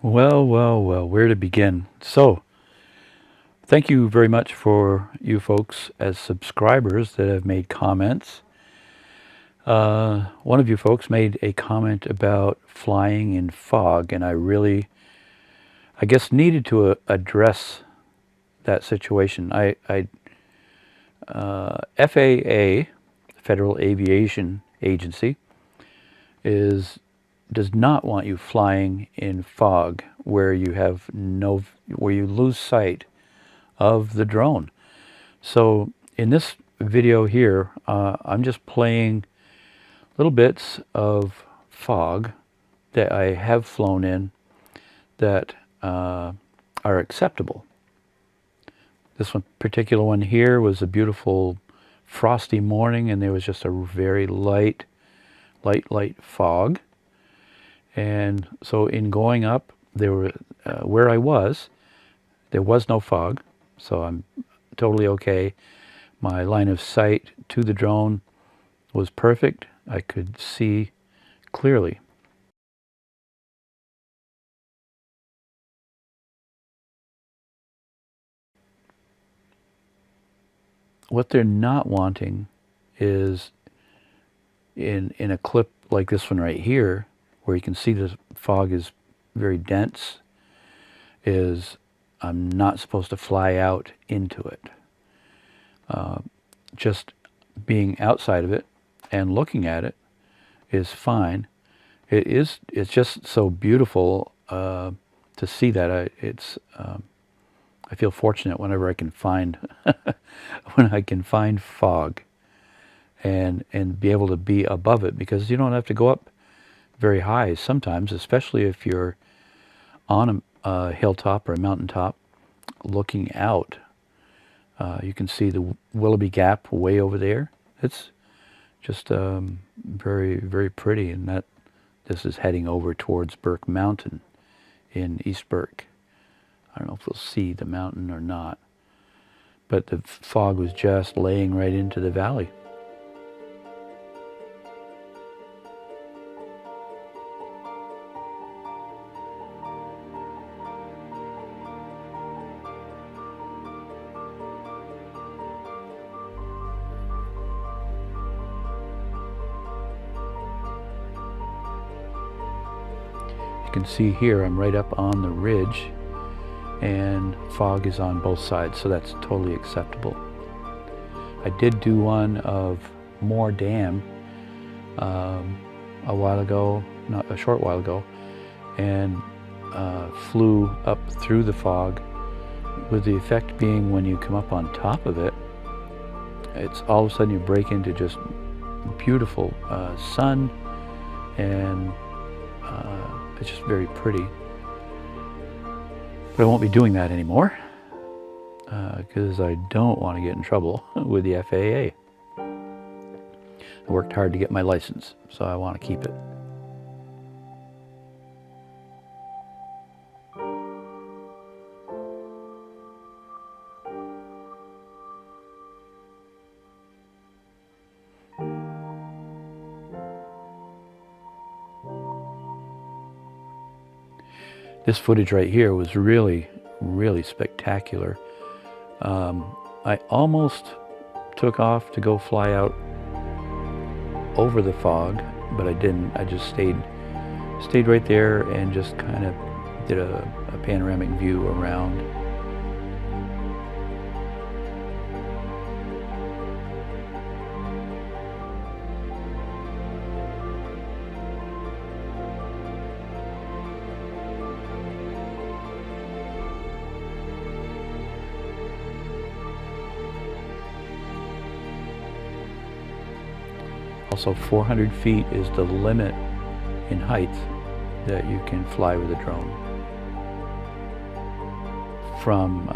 Well, well, well, where to begin? So, thank you very much for you folks as subscribers that have made comments. One of you folks made a comment about flying in fog, and I guess, needed to address that situation. FAA, Federal Aviation Agency, is does not want you flying in fog where where you lose sight of the drone. So in this video here, I'm just playing little bits of fog that I have flown in that are acceptable. This particular one here was a beautiful frosty morning, and there was just a very light fog. And so in going up, where I was, there was no fog, so I'm totally okay. My line of sight to the drone was perfect. I could see clearly. What they're not wanting is in a clip like this one right here, where you can see the fog is very dense, is I'm not supposed to fly out into it. Just being outside of it and looking at it is fine. It's just so beautiful to see that. I feel fortunate whenever I can find when I can find fog and be able to be above it, because you don't have to go up very high sometimes, especially if you're on a hilltop or a mountaintop looking out. You can see the Willoughby Gap way over there. It's just very pretty, and this is heading over towards Burke Mountain in East Burke. I don't know if we'll see the mountain or not, but the fog was just laying right into the valley. You can see here I'm right up on the ridge, and fog is on both sides, so that's totally acceptable. I did do one of Moore Dam a while ago, not a short while ago, and flew up through the fog, with the effect being when you come up on top of it, it's all of a sudden you break into just beautiful sun, and it's just very pretty. But I won't be doing that anymore because I don't want to get in trouble with the FAA. I worked hard to get my license, so I want to keep it. This footage right here was really spectacular. I almost took off to go fly out over the fog, but I didn't. I just stayed right there and just kind of did a panoramic view around. Also, 400 feet is the limit in height that you can fly with a drone from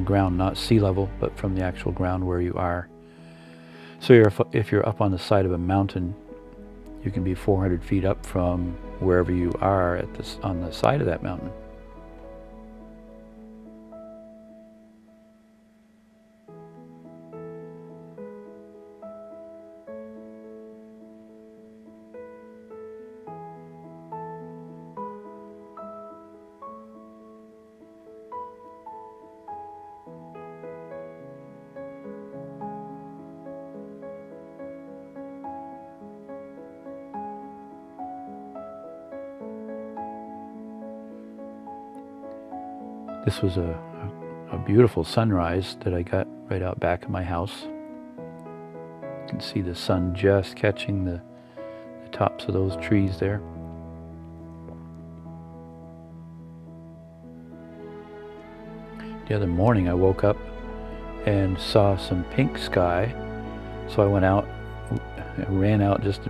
ground, not sea level, but from the actual ground where you are. So if you're up on the side of a mountain, you can be 400 feet up from wherever you are on the side of that mountain. This was a beautiful sunrise that I got right out back of my house. You can see the sun just catching the tops of those trees there. The other morning I woke up and saw some pink sky, so I went out, ran out just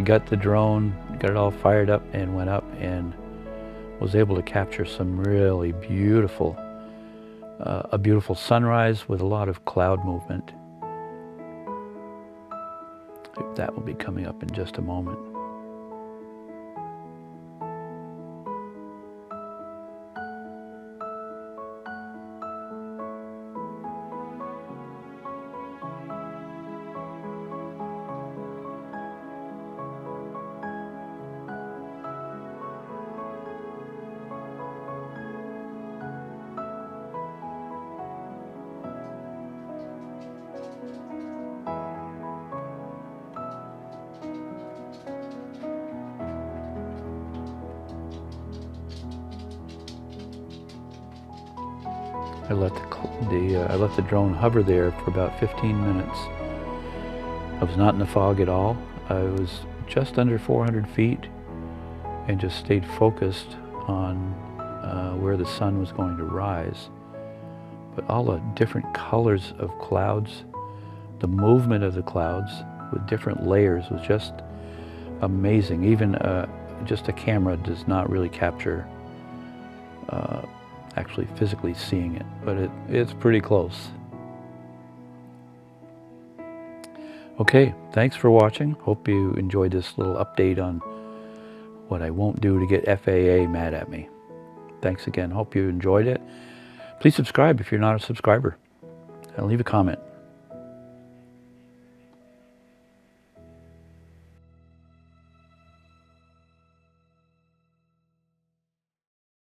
got the drone, got it all fired up, and went up and was able to capture some really beautiful, a beautiful sunrise with a lot of cloud movement. That will be coming up in just a moment. I let the drone hover there for about 15 minutes. I was not in the fog at all. I was just under 400 feet and just stayed focused on where the sun was going to rise. But all the different colors of clouds, the movement of the clouds with different layers was just amazing. Even just a camera does not really capture actually physically seeing it, but it's pretty close. Okay, thanks for watching. Hope you enjoyed this little update on what I won't do to get FAA mad at me. Thanks again. Hope you enjoyed it. Please subscribe if you're not a subscriber, and leave a comment.